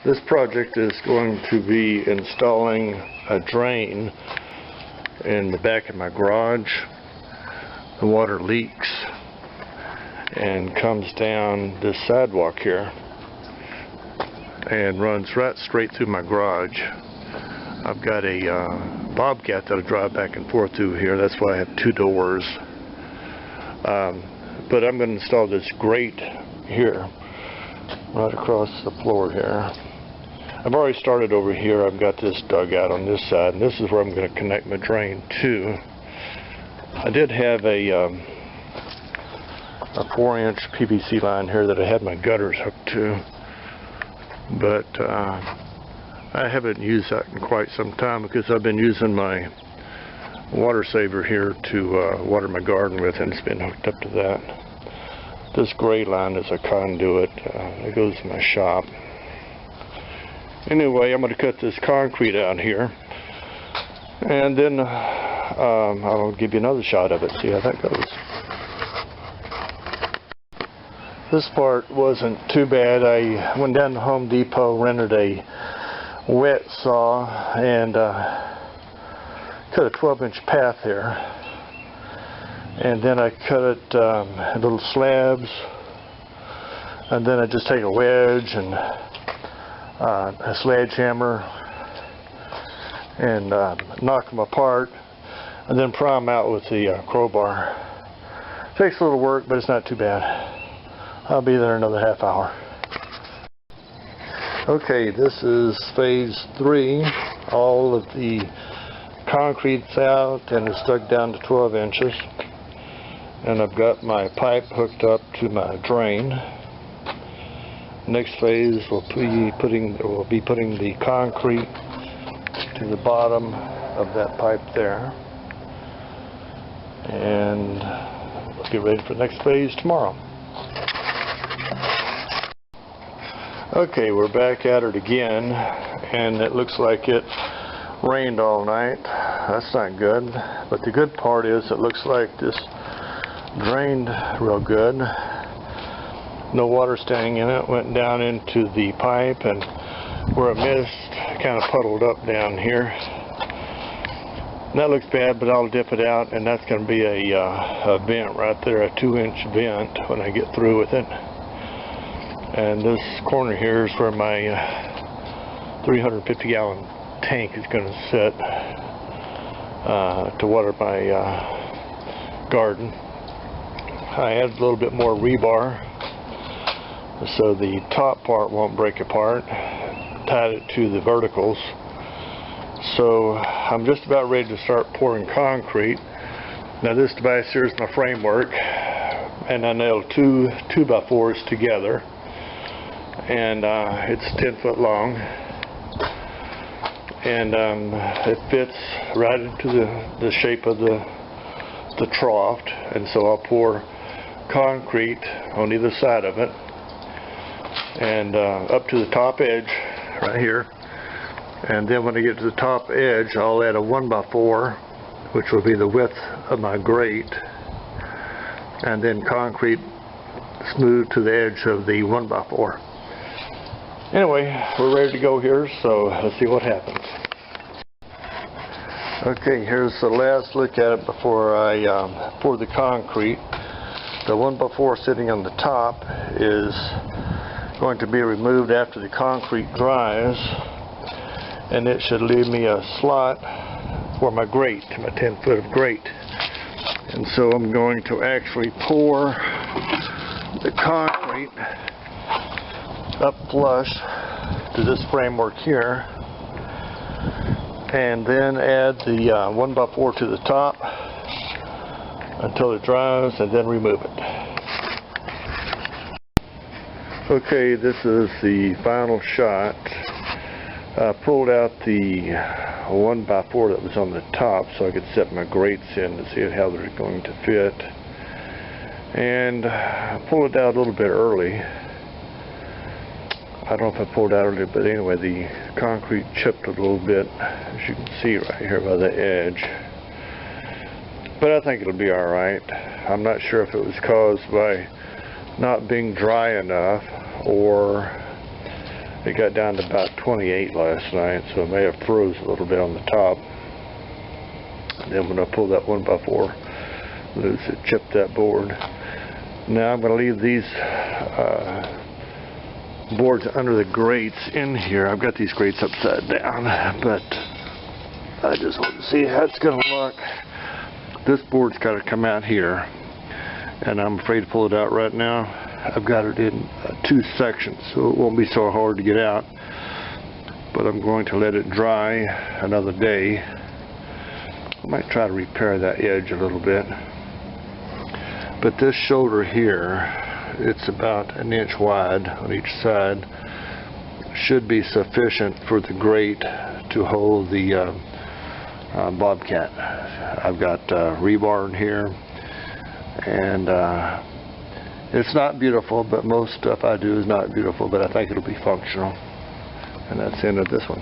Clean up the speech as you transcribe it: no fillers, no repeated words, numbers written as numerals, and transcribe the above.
This project is going to be installing a drain in the back of my garage. The water leaks and comes down this sidewalk here and runs right straight through my garage. I've got a bobcat that I drive back and forth through here. That's why I have two doors. But I'm going to install this grate here, right across the floor here. I've already started over here. I've got this dug out on this side, and this is where I'm going to connect my drain to. I did have a 4-inch PVC line here that I had my gutters hooked to, but I haven't used that in quite some time because I've been using my water saver here to water my garden with, and it's been hooked up to that. This gray line is a conduit. It goes to my shop. Anyway, I'm going to cut this concrete out here, and then I'll give you another shot of it, see how that goes. This part wasn't too bad. I went down to Home Depot, rented a wet saw, and cut a 12-inch path there, and then I cut it little slabs, and then I just take a wedge and a sledgehammer and knock them apart, and then pry them out with the crowbar. Takes a little work, but it's not too bad. I'll be there another half hour. Okay, this is phase 3. All of the concrete's out and it's dug down to 12 inches, and I've got my pipe hooked up to my drain. Next phase we'll be putting the concrete to the bottom of that pipe there, and we'll get ready for the next phase tomorrow. Okay, we're back at it again, and it looks like it rained all night. That's not good, but the good part is it looks like this drained real good. No water standing in it. Went down into the pipe, and where it missed, kind of puddled up down here. And that looks bad, but I'll dip it out, and that's going to be a vent right there, a 2-inch vent when I get through with it. And this corner here is where my 350-gallon tank is going to sit to water my garden. I added a little bit more rebar so the top part won't break apart. Tied it to the verticals. So I'm just about ready to start pouring concrete. Now this device here is my framework, and I nailed two 2x4s together, and it's 10 foot long, and it fits right into the shape of the trough, and so I'll pour concrete on either side of it, and up to the top edge right here, and then when I get to the top edge I'll add a 1x4, which will be the width of my grate, and then concrete smooth to the edge of the 1x4. Anyway, we're ready to go here, so let's see what happens. Okay, here's the last look at it before I pour the concrete. The 1x4 sitting on the top is going to be removed after the concrete dries, and it should leave me a slot for my grate, my 10 foot of grate. And so I'm going to actually pour the concrete up flush to this framework here, and then add the 1x4 to the top until it dries, and then remove it. Okay, this is the final shot. I pulled out the 1x4 that was on the top so I could set my grates in to see how they're going to fit, and I pulled it out a little bit early. I don't know if I pulled out early, but anyway, the concrete chipped a little bit, as you can see right here by the edge. But I think it'll be alright. I'm not sure if it was caused by not being dry enough, or It got down to about 28 last night, so it may have froze a little bit on the top. Then when I pulled that 1x4 loose, it chipped that board. Now I'm going to leave these boards under the grates in here. I've got these grates upside down, but I just want to see how it's going to look. This board's got to come out here, and I'm afraid to pull it out right now. I've got it in 2 sections, so it won't be so hard to get out, but I'm going to let it dry another day. I might try to repair that edge a little bit, but this shoulder here, it's about 1 inch wide on each side, should be sufficient for the grate to hold the bobcat. I've got rebar in here, and it's not beautiful, but most stuff I do is not beautiful, but I think it'll be functional. And that's the end of this one.